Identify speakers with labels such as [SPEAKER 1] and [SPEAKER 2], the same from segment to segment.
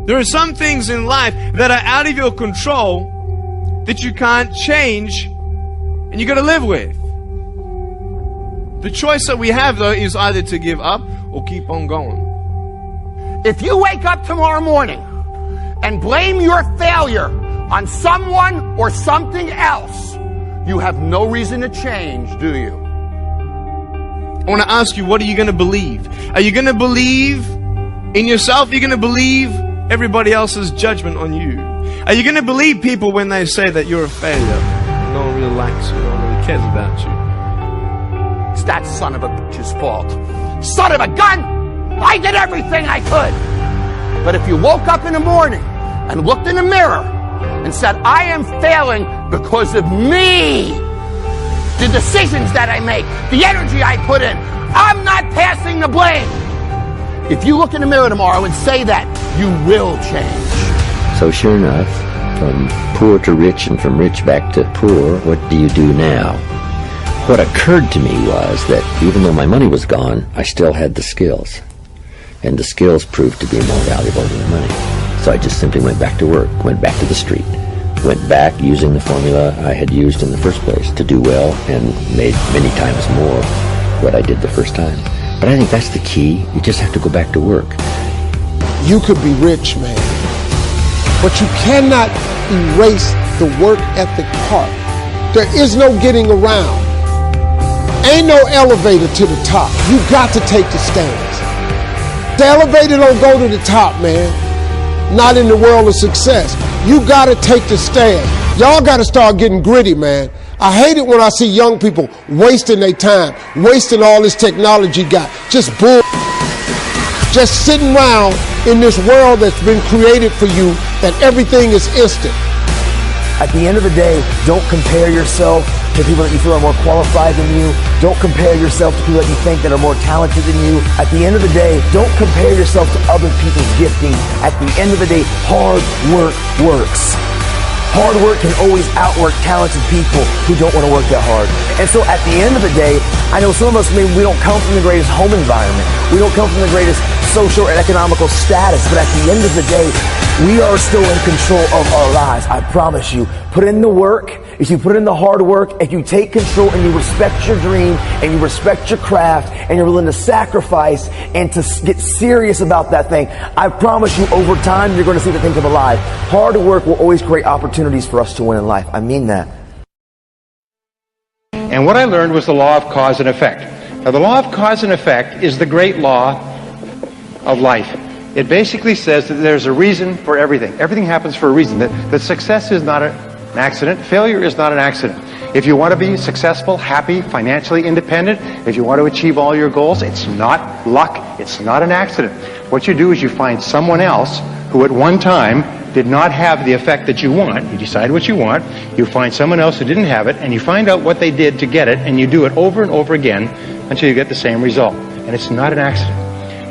[SPEAKER 1] There are some things in life that are out of your control that you can't change and you got to live with. The choice that we have, though, is either to give up or keep on going.
[SPEAKER 2] If you wake up tomorrow morning and blame your failure on someone or something else, you have no reason to change, do you?
[SPEAKER 1] I want to ask you, what are you going to believe? Are you going to believe in yourself? Are you going to believe everybody else's judgment on you? Are you going to believe people when they say that you're a failure? No one really likes you, no one really cares about you.
[SPEAKER 2] It's that son of a bitch's fault. Son of a gun! I did everything I could. But if you woke up in the morning and looked in the mirror and said, I am failing because of me, the decisions that I make, the energy I put in, I'm not passing the blame. If you look in the mirror tomorrow and say that, you will change.
[SPEAKER 3] So sure enough, from poor to rich and from rich back to poor, what do you do now? What occurred to me was that even though my money was gone, I still had the skills. And the skills proved to be more valuable than the money. So I just simply went back to work, went back to the street, went back using the formula I had used in the first place to do well and made many times more what I did the first time. But I think that's the key. You just have to go back to work.
[SPEAKER 4] You could be rich, man, but you cannot erase the work ethic part. There is no getting around. Ain't no elevator to the top. You got to take the stairs. The elevator don't go to the top, man. Not in the world of success. You got to take the stairs. Y'all got to start getting gritty, man. I hate it when I see young people wasting their time, wasting all this technology got. Just bull. Just sitting around in this world that's been created for you that everything is instant.
[SPEAKER 5] At the end of the day, don't compare yourself to people that you feel are more qualified than you. Don't compare yourself to people that you think that are more talented than you. At the end of the day, don't compare yourself to other people's gifting. At the end of the day, hard work works. Hard work can always outwork talented people who don't want to work that hard. And so at the end of the day, I know some of us, maybe we don't come from the greatest home environment. We don't come from the greatest social and economical status. But at the end of the day, we are still in control of our lives. I promise you. Put in the work. If you put in the hard work, if you take control and you respect your dream and you respect your craft and you're willing to sacrifice and to get serious about that thing, I promise you over time you're going to see the thing come alive. Hard work will always create opportunities for us to win in life. I mean that.
[SPEAKER 6] And what I learned was the law of cause and effect. Now, the law of cause and effect is the great law of life. It basically says that there's a reason for everything. Everything happens for a reason. That success is not an accident. Failure is not an accident. If you want to be successful, happy, financially independent, if you want to achieve all your goals, it's not luck. It's not an accident. What you do is you find someone else who at one time did not have the effect that you want. You decide what you want. You find someone else who didn't have it, and you find out what they did to get it, and you do it over and over again until you get the same result. And it's not an accident.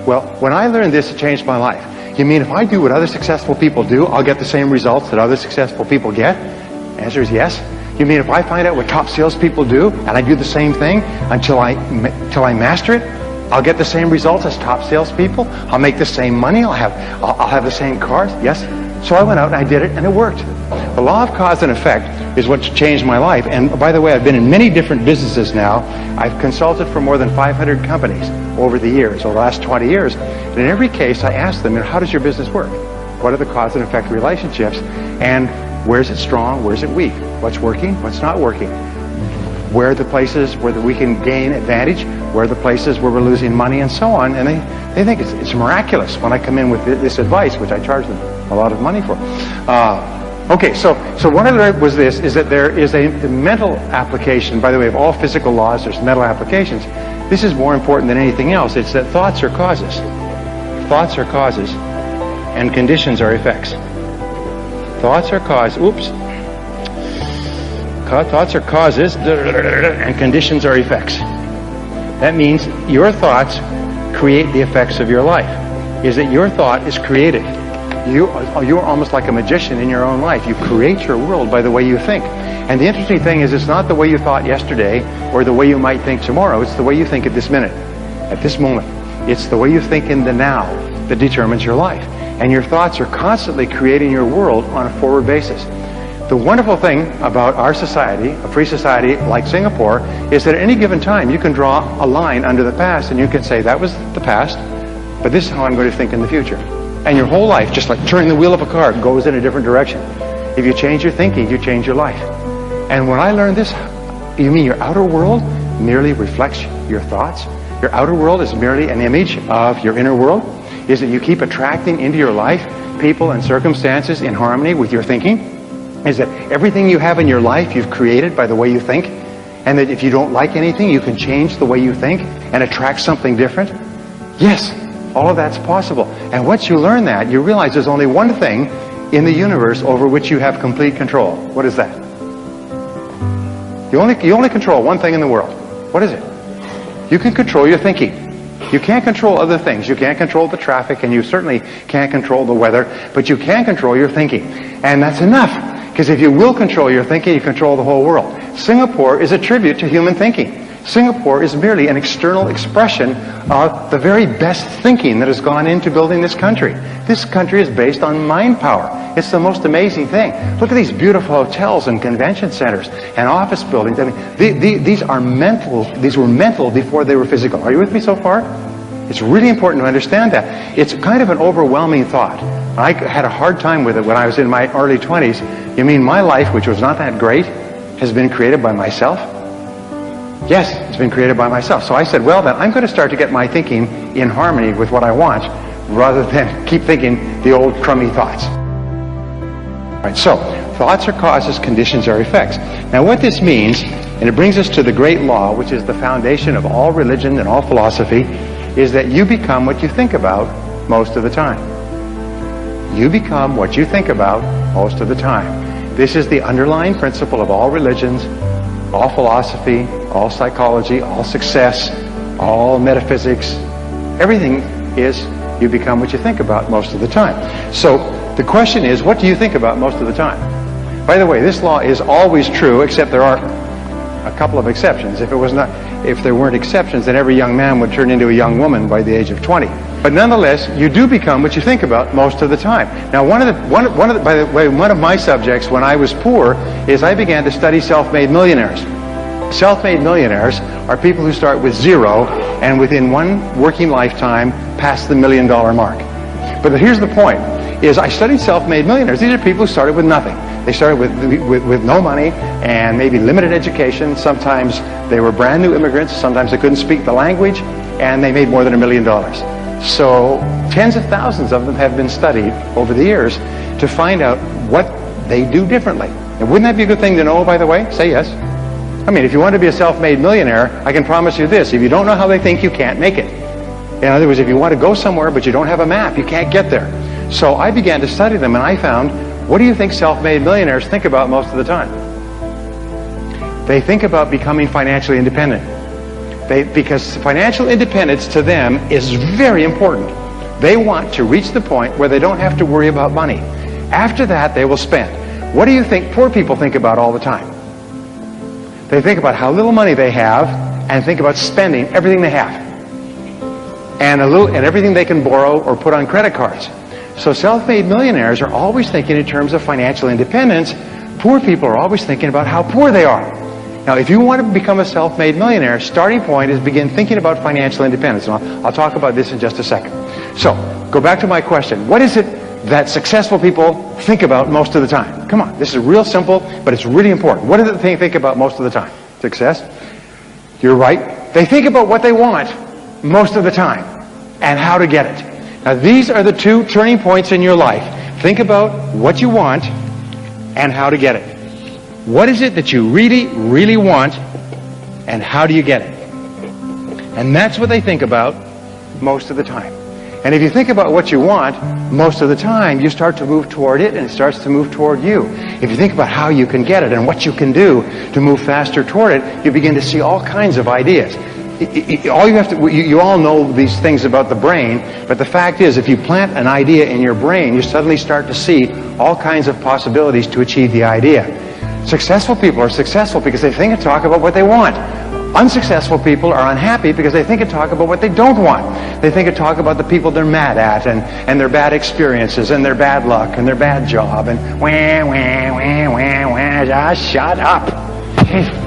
[SPEAKER 6] Well, when I learned this, it changed my life. You mean if I do what other successful people do, I'll get the same results that other successful people get? Answer is yes. You mean if I find out what top salespeople do, and I do the same thing until I master it, I'll get the same results as top salespeople? I'll make the same money? I'll have the same cars? Yes. So I went out and I did it, and it worked. The law of cause and effect is what changed my life. And by the way, I've been in many different businesses now. I've consulted for more than 500 companies over the years, over the last 20 years. And in every case, I ask them, how does your business work? What are the cause and effect relationships? And where's it strong? Where's it weak? What's working? What's not working? Where are the places where we can gain advantage? Where are the places where we're losing money, and so on? And they think it's miraculous when I come in with this advice, which I charge them a lot of money for. Okay, so what I learned was this, is that there is a mental application. By the way, of all physical laws, there's mental applications. This is more important than anything else. It's that thoughts are causes. Thoughts are causes, and conditions are effects. Thoughts are causes. Oops. Thoughts are causes, and conditions are effects. That means your thoughts create the effects of your life. Is that your thought is creative. You're almost like a magician in your own life. You create your world by the way you think. And the interesting thing is, it's not the way you thought yesterday or the way you might think tomorrow. It's the way you think at this minute, at this moment. It's the way you think in the now. that determines your life. And your thoughts are constantly creating your world on a forward basis. The wonderful thing about our society, a free society like Singapore, is that at any given time you can draw a line under the past and you can say, that was the past, but this is how I'm going to think in the future. And your whole life, just like turning the wheel of a car, goes in a different direction. If you change your thinking, you change your life. And when I learned this, you mean your outer world merely reflects your thoughts? Your outer world is merely an image of your inner world? Is that you keep attracting into your life people and circumstances in harmony with your thinking? Is that everything you have in your life you've created by the way you think? And that if you don't like anything, you can change the way you think and attract something different? Yes, all of that's possible. And once you learn that, you realize there's only one thing in the universe over which you have complete control. What is that? You only control one thing in the world. What is it? You can control your thinking. You can't control other things. You can't control the traffic, and you certainly can't control the weather, but you can control your thinking. And that's enough. Because if you will control your thinking, you control the whole world. Singapore is a tribute to human thinking. Singapore is merely an external expression of the very best thinking that has gone into building this country. This country is based on mind power. It's the most amazing thing. Look at these beautiful hotels and convention centers and office buildings. I mean, these are mental. These were mental before they were physical. Are you with me so far? It's really important to understand that. It's kind of an overwhelming thought. I had a hard time with it when I was in my early 20s. You mean my life, which was not that great, has been created by myself? Yes, it's been created by myself. So I said, well, then I'm going to start to get my thinking in harmony with what I want, rather than keep thinking the old crummy thoughts. All right, so thoughts are causes, conditions are effects. Now what this means, and it brings us to the great law, which is the foundation of all religion and all philosophy, is that you become what you think about most of the time. You become what you think about most of the time. This is the underlying principle of all religions, all philosophy, all psychology, all success, all metaphysics. Everything is you become what you think about most of the time. So the question is, what do you think about most of the time? By the way, this law is always true, except there are a couple of exceptions. If there weren't exceptions, then every young man would turn into a young woman by the age of 20. But nonetheless, you do become what you think about most of the time. Now, by the way, one of my subjects when I was poor is I began to study self-made millionaires. Self-made millionaires are people who start with zero and within one working lifetime pass the $1 million mark. But here's the point, is I studied self-made millionaires. These are people who started with nothing. They started with no money and maybe limited education. Sometimes they were brand new immigrants. Sometimes they couldn't speak the language, and they made more than $1 million. So tens of thousands of them have been studied over the years to find out what they do differently. And wouldn't that be a good thing to know, by the way? Say yes. I mean, if you want to be a self-made millionaire, I can promise you this. If you don't know how they think, you can't make it. In other words, if you want to go somewhere but you don't have a map, you can't get there. So I began to study them, and I found, what do you think self-made millionaires think about most of the time? They think about becoming financially independent. Because financial independence to them is very important. They want to reach the point where they don't have to worry about money. After that, they will spend. What do you think poor people think about all the time? They think about how little money they have and think about spending everything they have. And everything they can borrow or put on credit cards. So self-made millionaires are always thinking in terms of financial independence. Poor people are always thinking about how poor they are. Now, if you want to become a self-made millionaire, starting point is begin thinking about financial independence. And I'll talk about this in just a second. So, go back to my question. What is it that successful people think about most of the time? Come on, this is real simple, but it's really important. What do they think about most of the time? Success? You're right. They think about what they want most of the time and how to get it. Now, these are the two turning points in your life. Think about what you want and how to get it. What is it that you really, really want, and how do you get it? And that's what they think about most of the time. And if you think about what you want most of the time, you start to move toward it, and it starts to move toward you. If you think about how you can get it and what you can do to move faster toward it, you begin to see all kinds of ideas. You all know these things about the brain, but the fact is, if you plant an idea in your brain, you suddenly start to see all kinds of possibilities to achieve the idea. Successful people are successful because they think and talk about what they want Unsuccessful people are unhappy because they think and talk about what they don't want. They think and talk about the people they're mad at and their bad experiences and their bad luck and their bad job and wah, wah, wah, wah, wah, just shut up.